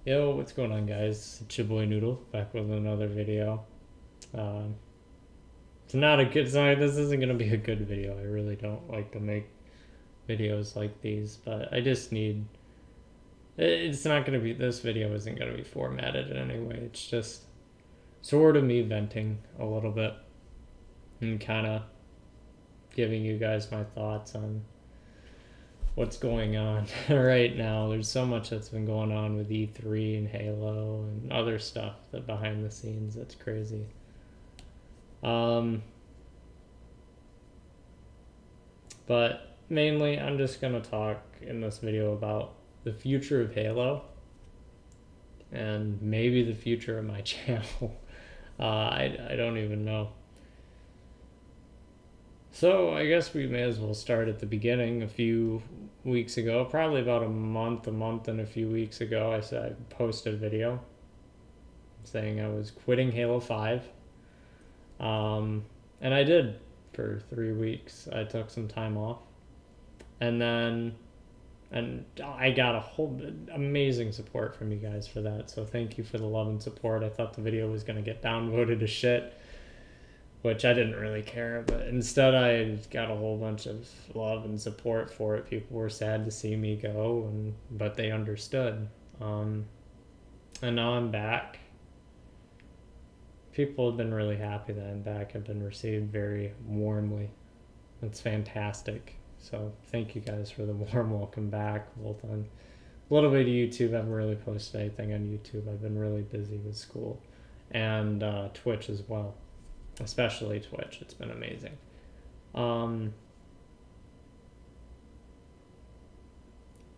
Yo, what's going on, guys? It's your boy Noodle back with another video. Um, it's not a good. Sorry, this isn't gonna be a good video. I really don't like to make videos like these, but I just need. It's not gonna be. This video isn't gonna be formatted in any way. It's just sort of me venting a little bit and kind of giving you guys my thoughts on what's going on right now. There's so much that's been going on with E3 and Halo and other stuff that behind the scenes that's crazy. Um, but mainly, I'm just gonna talk in this video about the future of Halo and maybe the future of my channel. I don't even know. So I guess we may as well start at the beginning. A few weeks ago, probably about a month and a few weeks ago, I said I posted a video saying I was quitting Halo 5. And I did for 3 weeks. I took some time off. And I got a whole amazing support from you guys for that. So thank you for the love and support. I thought the video was going to get downvoted to shit, which I didn't really care, but instead I got a whole bunch of love and support for it. People were sad to see me go, but they understood. And now I'm back. People have been really happy that I'm back. I've been received very warmly. It's fantastic. So thank you guys for the warm welcome back. Both on a little bit of YouTube. I haven't really posted anything on YouTube. I've been really busy with school and Twitch as well, especially Twitch. It's been amazing.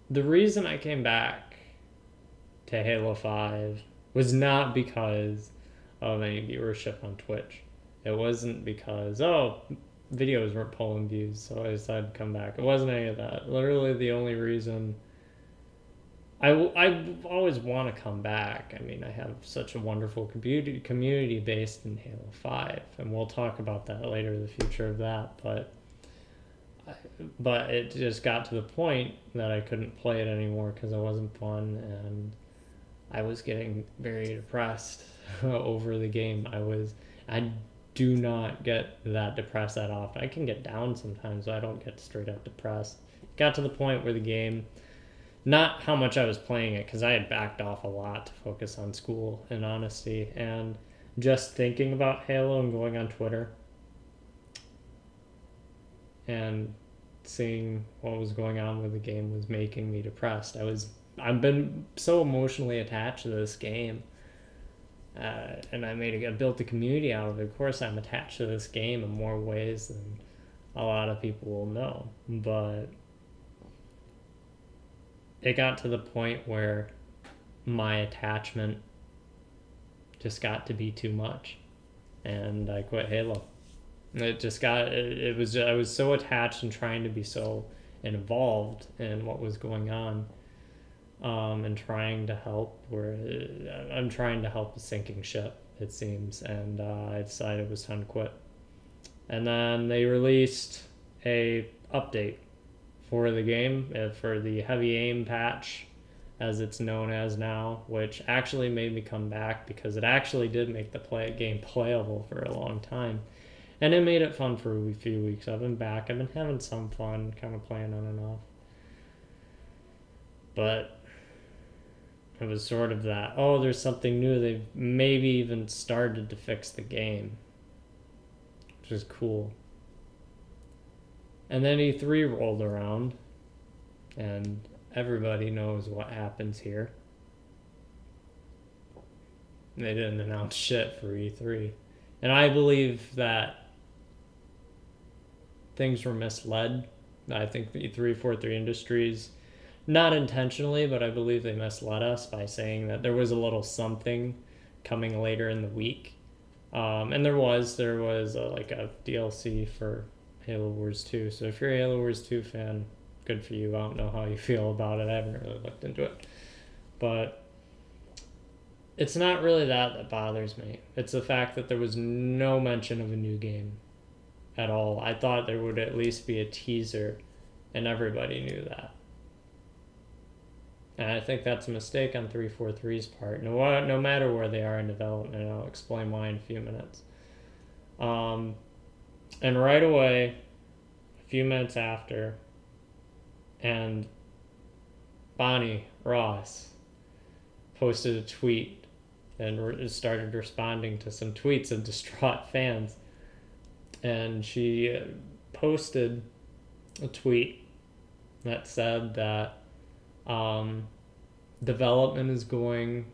The reason I came back to Halo 5 was not because of any viewership on Twitch. It wasn't because, videos weren't pulling views, so I decided to come back. It wasn't any of that. Literally, the only reason I always want to come back. I mean, I have such a wonderful community based in Halo 5, and we'll talk about that later, the future of that. But it just got to the point that I couldn't play it anymore because it wasn't fun, and I was getting very depressed over the game. I do not get that depressed that often. I can get down sometimes, but I don't get straight up depressed. It got to the point where the game, not how much I was playing it, because I had backed off a lot to focus on school in honesty, and just thinking about Halo and going on Twitter and seeing what was going on with the game was making me depressed. I've been so emotionally attached to this game. And I built a community out of it. Of course, I'm attached to this game in more ways than a lot of people will know. But it got to the point where my attachment just got to be too much, and I quit Halo. It just got it was I was so attached and trying to be so involved in what was going on. And trying to help where I'm trying to help a sinking ship, it seems, and I decided it was time to quit. And then they released a update for the game, for the heavy aim patch, as it's known as now, which actually made me come back because it actually did make the game playable for a long time. And it made it fun for a few weeks. I've been back. I've been having some fun, kind of playing on and off. But it was sort of that, there's something new. They've maybe even started to fix the game, which is cool. And then E3 rolled around, and everybody knows what happens here. They didn't announce shit for E3. And I believe that things were misled. I think the E343 Industries, not intentionally, but I believe they misled us by saying that there was a little something coming later in the week. And there was a DLC for Halo Wars 2. So if you're a Halo Wars 2 fan, good for you. I don't know how you feel about it. I haven't really looked into it. But it's not really that bothers me. It's the fact that there was no mention of a new game at all. I thought there would at least be a teaser, and everybody knew that. And I think that's a mistake on 343's part. No matter where they are in development, and I'll explain why in a few minutes. And right away, a few minutes after, and Bonnie Ross posted a tweet and started responding to some tweets of distraught fans. And she posted a tweet that said that development is going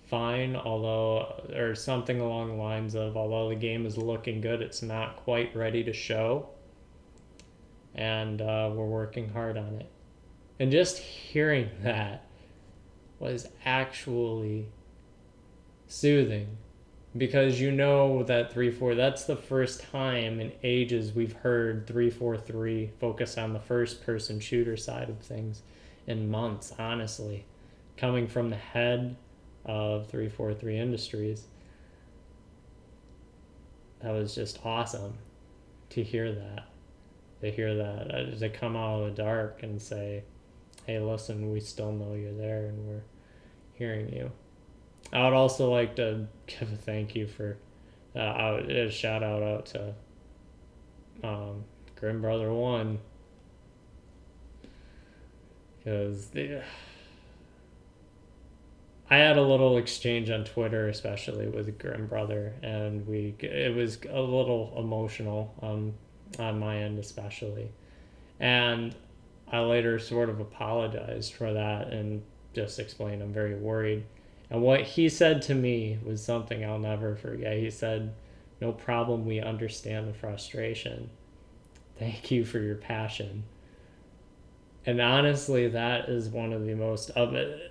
fine, or something along the lines of, although the game is looking good, it's not quite ready to show. And we're working hard on it. And just hearing that was actually soothing, because you know that 3-4, that's the first time in ages we've heard 343 focus on the first person shooter side of things in months, honestly, coming from the head of 343 Industries. That was just awesome to hear that. To come out of the dark and say, hey, listen, we still know you're there and we're hearing you. I would also like to give a thank you for, a shout out to Grim Brother 1, because I had a little exchange on Twitter, especially with Grim Brother, and it was a little emotional on my end especially, and I later sort of apologized for that and just explained I'm very worried. And what he said to me was something I'll never forget. He said, "No problem, we understand the frustration. Thank you for your passion." And honestly, that is one of the most,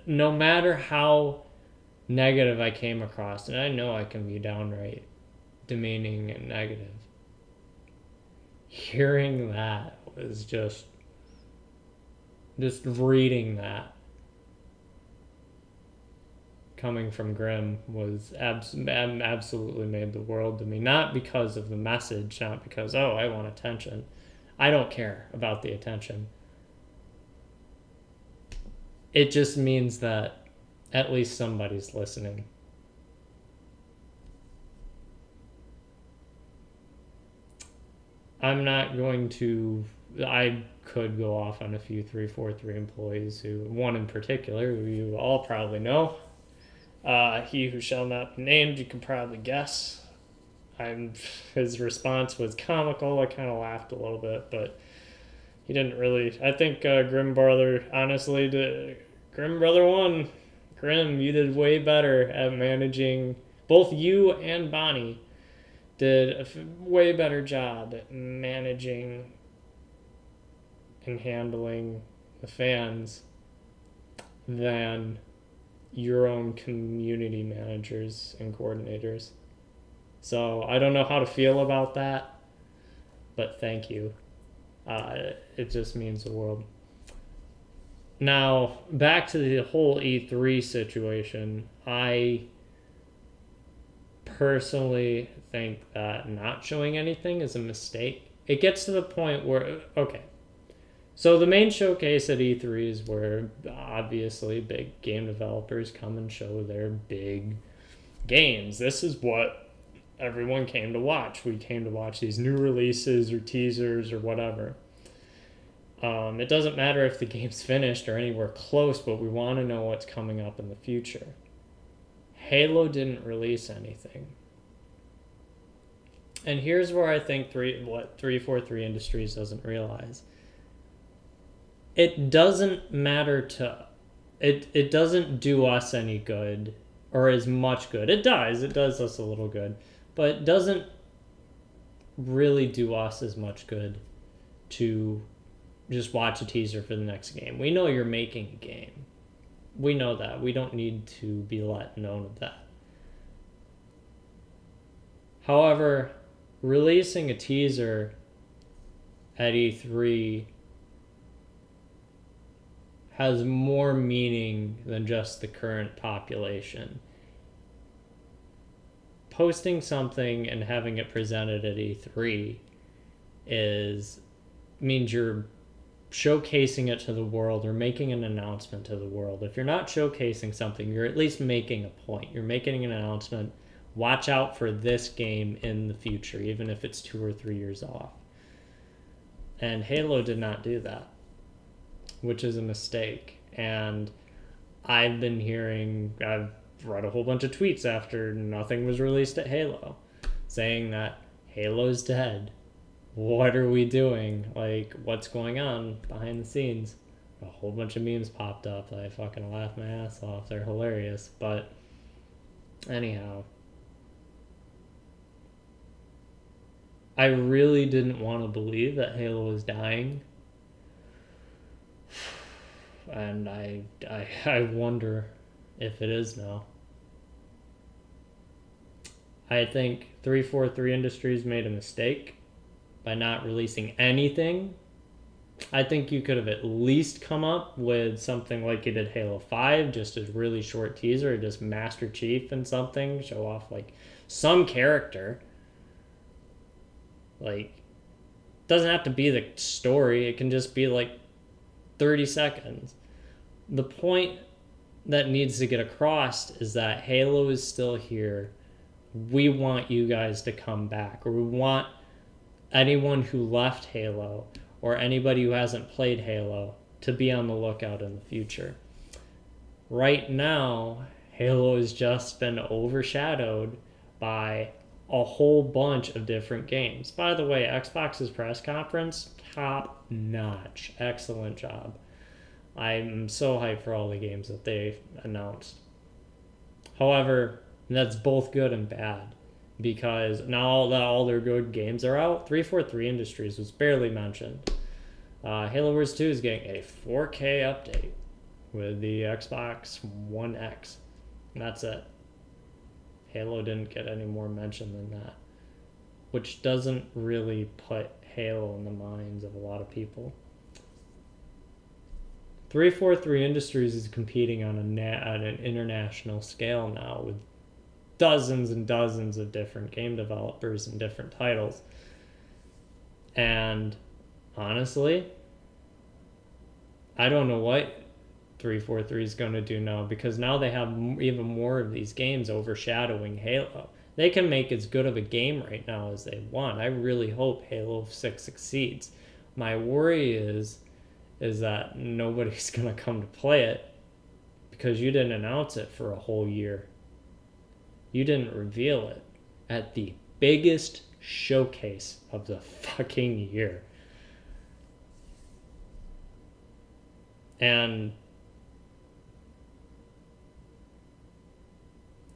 no matter how negative I came across, and I know I can be downright demeaning and negative, hearing that was just reading that coming from Grimm was absolutely made the world to me. Not because of the message, not because, oh, I want attention. I don't care about the attention. It just means that at least somebody's listening. I'm not going to, I could go off on a few 343 employees, one in particular, who you all probably know. He who shall not be named, you can probably guess. His response was comical. I kind of laughed a little bit, but he didn't really. I think Grim Brother, honestly, Grim Brother 1, Grim, you did way better at managing. Both you and Bonnie did a way better job at managing and handling the fans than your own community managers and coordinators. So I don't know how to feel about that, but thank you. It just means the world. Now, back to the whole E3 situation. I personally think that not showing anything is a mistake. It gets to the point where, okay, so the main showcase at E3 is where obviously big game developers come and show their big games. This is what everyone came to watch. We came to watch these new releases or teasers or whatever. It doesn't matter if the game's finished or anywhere close, but we want to know what's coming up in the future. Halo didn't release anything. And here's where I think what 343 Industries doesn't realize. It doesn't matter to... It doesn't do us any good, or as much good. It does us a little good, but it doesn't really do us as much good to just watch a teaser for the next game. We know you're making a game. We know that. We don't need to be let known of that. However, releasing a teaser at E3 has more meaning than just the current population. Posting something and having it presented at E3 means you're showcasing it to the world or making an announcement to the world. If you're not showcasing something, you're at least making a point. You're making an announcement. Watch out for this game in the future, even if it's 2 or 3 years off. And Halo did not do that, which is a mistake. And I've read a whole bunch of tweets after nothing was released at Halo saying that Halo's dead. What are we doing? Like, what's going on behind the scenes? A whole bunch of memes popped up that I fucking laughed my ass off. They're hilarious. But anyhow, I really didn't want to believe that Halo was dying. And I wonder if it is now. I think 343 Industries made a mistake by not releasing anything. I think you could have at least come up with something like you did Halo 5, just a really short teaser, or just Master Chief and something, show off like some character. Like, doesn't have to be the story, it can just be like 30 seconds. The point that needs to get across is that Halo is still here. We want you guys to come back, or we want anyone who left Halo or anybody who hasn't played Halo to be on the lookout in the future. Right now, Halo has just been overshadowed by a whole bunch of different games. By the way, Xbox's press conference, top notch. Excellent job. I'm so hyped for all the games that they announced. However, that's both good and bad, because now that all their good games are out, 343 Industries was barely mentioned. Halo Wars 2 is getting a 4K update with the Xbox One X. And that's it. Halo didn't get any more mention than that, which doesn't really put Halo in the minds of a lot of people. 343 Industries is competing on an international scale now with dozens and dozens of different game developers and different titles. And honestly, I don't know what 343 is going to do now, because now they have even more of these games overshadowing Halo. They can make as good of a game right now as they want. I really hope Halo 6 succeeds. My worry is that nobody's going to come to play it because you didn't announce it for a whole year. You didn't reveal it at the biggest showcase of the fucking year. And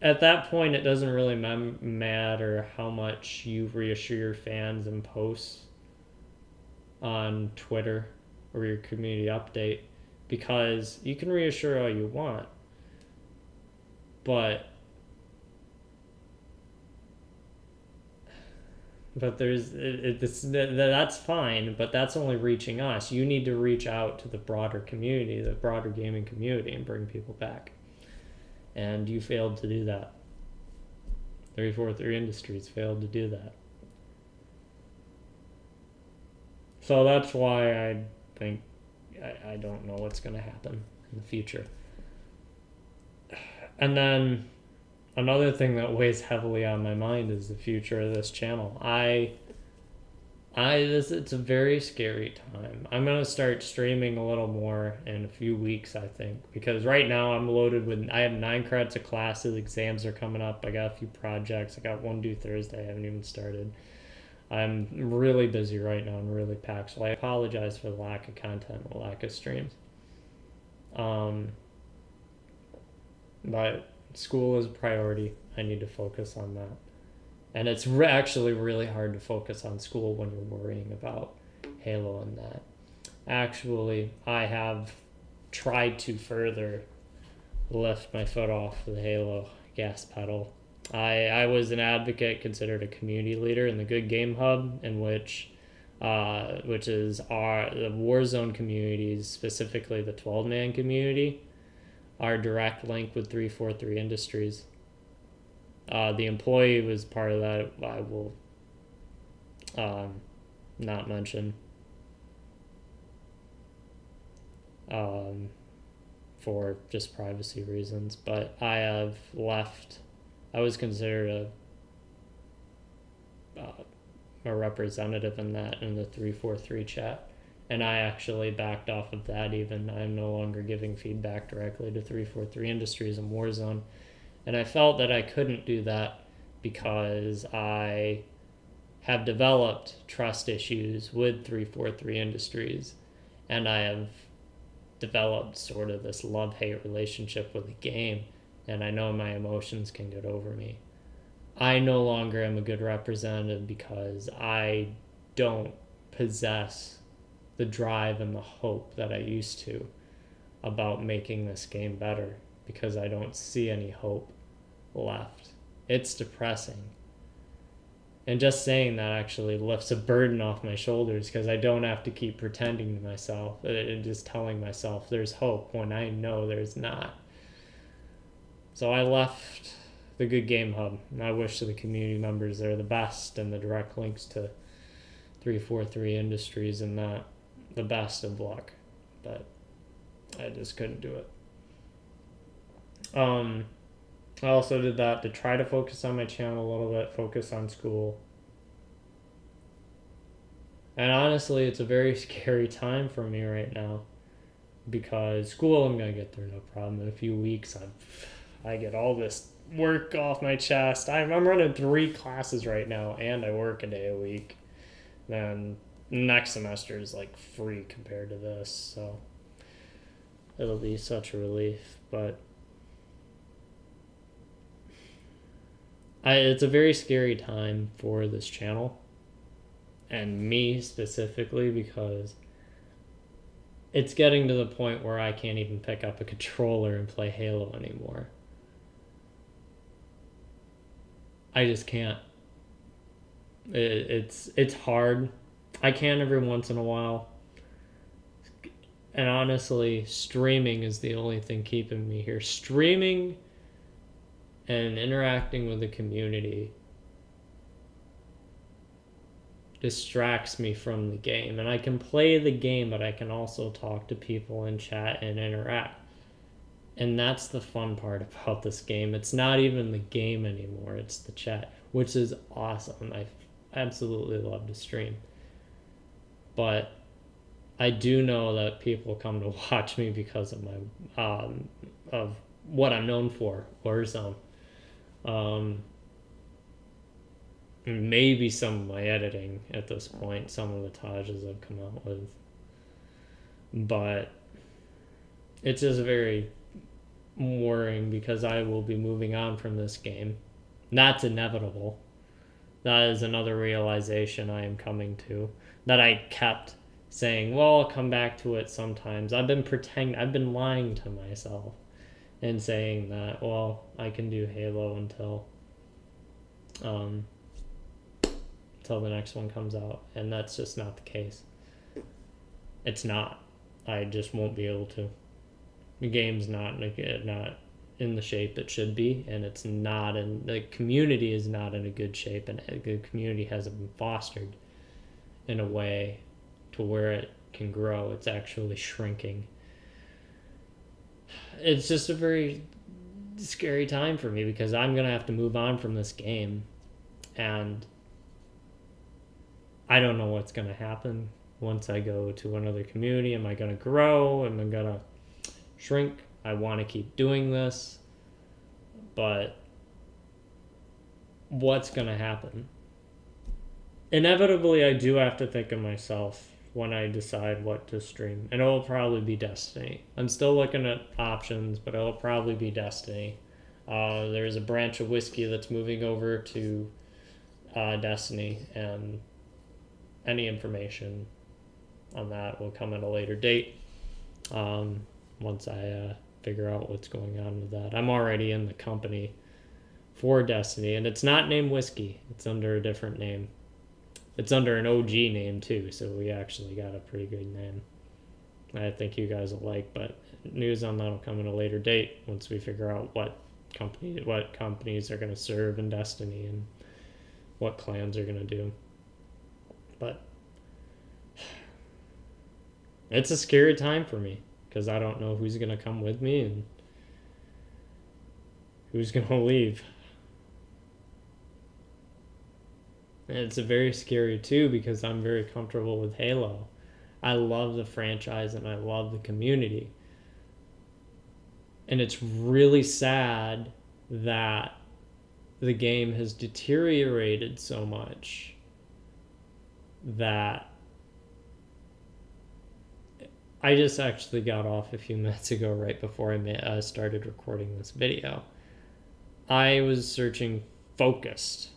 at that point, it doesn't really matter how much you reassure your fans in posts on Twitter or your community update, because you can reassure all you want, but that's fine, but that's only reaching us. You need to reach out to the broader community, the broader gaming community, and bring people back. And you failed to do that. 343 Industries failed to do that. So that's why I think I don't know what's going to happen in the future. And then another thing that weighs heavily on my mind is the future of this channel. It's a very scary time. I'm going to start streaming a little more in a few weeks, I think, because right now I'm loaded with, I have 9 credits of classes, exams are coming up, I got a few projects, I got one due Thursday, I haven't even started. I'm really busy right now and really packed, so I apologize for the lack of content, the lack of streams. But school is a priority. I need to focus on that. And it's actually really hard to focus on school when you're worrying about Halo and that. Actually, I have tried to further lift my foot off the Halo gas pedal. I was an advocate, considered a community leader in the Good Game Hub, in which is the Warzone communities, specifically the 12-man community, our direct link with 343 Industries. The employee was part of that. I will not mention. for just privacy reasons. But I have left. I was considered a representative in the 343 chat, and I actually backed off of that. Even I'm no longer giving feedback directly to 343 Industries and Warzone, and I felt that I couldn't do that because I have developed trust issues with 343 Industries, and I have developed sort of this love-hate relationship with the game, and I know my emotions can get over me. I no longer am a good representative because I don't possess the drive and the hope that I used to about making this game better, because I don't see any hope left. It's depressing. And just saying that actually lifts a burden off my shoulders, because I don't have to keep pretending to myself and just telling myself there's hope when I know there's not. So I left the Good Game Hub, and I wish the community members there the best, and the direct links to 343 Industries and that the best of luck. But I just couldn't do it. I also did that to try to focus on my channel a little bit, focus on school. And honestly, it's a very scary time for me right now, because school I'm going to get through no problem. In a few weeks, I get all this work off my chest. I'm running 3 classes right now, and I work a day a week. Then next semester is like free compared to this, so it'll be such a relief. But it's a very scary time for this channel, and me specifically, because it's getting to the point where I can't even pick up a controller and play Halo anymore. I just can't. It's hard. I can every once in a while. And honestly, streaming is the only thing keeping me here. Streaming and interacting with the community distracts me from the game. And I can play the game, but I can also talk to people in chat and interact. And that's the fun part about this game. It's not even the game anymore, it's the chat, which is awesome. I absolutely love to stream. But I do know that people come to watch me because of my of what I'm known for, Warzone. Maybe some of my editing at this point, some of the Tajas I've come out with. But it's just very worrying, because I will be moving on from this game. That's inevitable. That is another realization I am coming to, that I kept saying, well, I'll come back to it sometimes. I've been lying to myself and saying that, well, I can do Halo until the next one comes out, and that's just not the case. It's not. I just won't be able to. The game's not in the shape it should be, and the community is not in a good shape, and the community hasn't been fostered in a way to where it can grow. It's actually shrinking. It's just a very scary time for me, because I'm going to have to move on from this game, and I don't know what's going to happen once I go to another community. Am I going to grow? Am I going to shrink? I want to keep doing this, but what's going to happen? Inevitably, I do have to think of myself when I decide what to stream, and it will probably be Destiny. I'm still looking at options, but it'll probably be Destiny. There's a branch of whiskey that's moving over to Destiny, and any information on that will come at a later date. Once I figure out what's going on with that. I'm already in the company for Destiny, and it's not named Whiskey. It's under a different name. It's under an OG name too, so we actually got a pretty good name. I think you guys will like, but news on that will come at a later date once we figure out what companies are going to serve in Destiny and what clans are going to do. But it's a scary time for me, because I don't know who's going to come with me and who's going to leave. And it's very scary too, because I'm very comfortable with Halo. I love the franchise and I love the community. And it's really sad that the game has deteriorated so much that I just actually got off a few minutes ago, right before I started recording this video. I was searching focused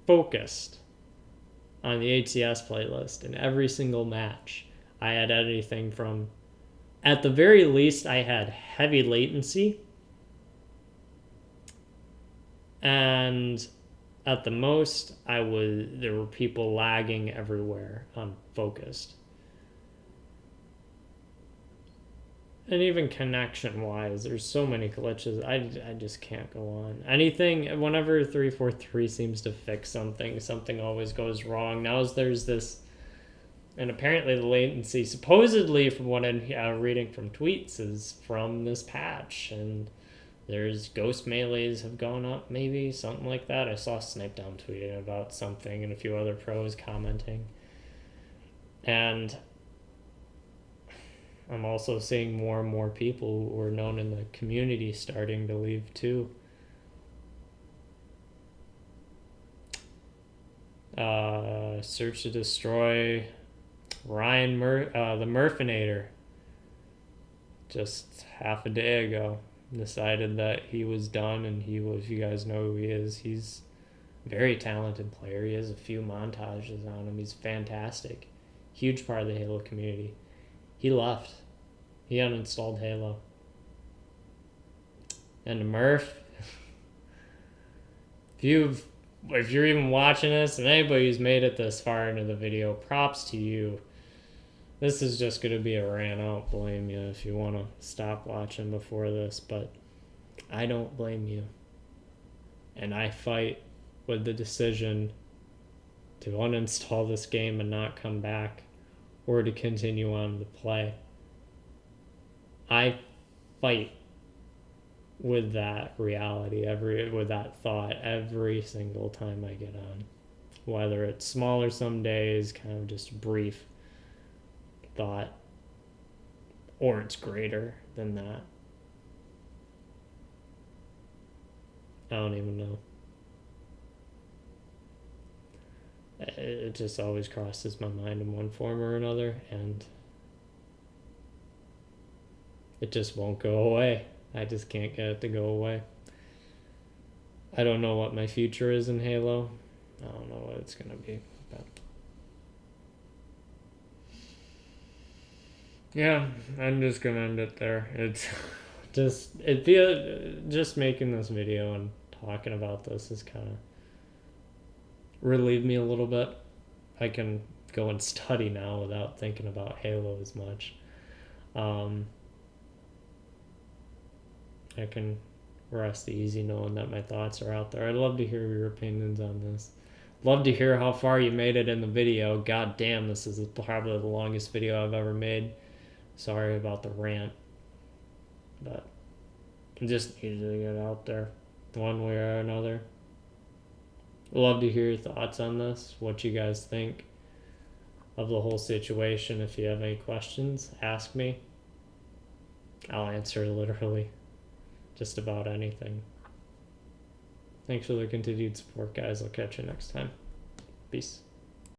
on the HCS playlist, and every single match I had anything from, at the very least, I had heavy latency, and at the most, there were people lagging everywhere on focused. And even connection-wise, there's so many glitches. I just can't go on. Anything, whenever 343 seems to fix something always goes wrong. Now there's this, and apparently the latency, supposedly from what I'm reading from tweets, is from this patch. And there's ghost melees have gone up, maybe, something like that. I saw Snipe Down tweeting about something and a few other pros commenting. And I'm also seeing more and more people who are known in the community starting to leave too. Search to Destroy, Ryan the Murfinator, just half a day ago decided that he was done, and he was, you guys know who he is, he's a very talented player. He has a few montages on him. He's fantastic. Huge part of the Halo community. He left. He uninstalled Halo. And Murph, if you're even watching this, and anybody who's made it this far into the video, props to you. This is just going to be a rant. I don't blame you if you want to stop watching before this, but I don't blame you. And I fight with the decision to uninstall this game and not come back, or to continue on to play. I fight with that reality, with that thought every single time I get on. Whether it's smaller some days, kind of just brief thought, or it's greater than that. I don't even know. It just always crosses my mind in one form or another, and it just won't go away. I just can't get it to go away. I don't know what my future is in Halo. I don't know what it's gonna be. But yeah, I'm just gonna end it there. It's just making this video and talking about this is kind of relieved me a little bit. I can go and study now without thinking about Halo as much. I can rest easy knowing that my thoughts are out there. I'd love to hear your opinions on this. Love to hear how far you made it in the video. God damn, this is probably the longest video I've ever made. Sorry about the rant, but I just needed to get out there one way or another. Love to hear your thoughts on this, what you guys think of the whole situation. If you have any questions, ask me. I'll answer literally just about anything. Thanks for the continued support, guys. I'll catch you next time. Peace.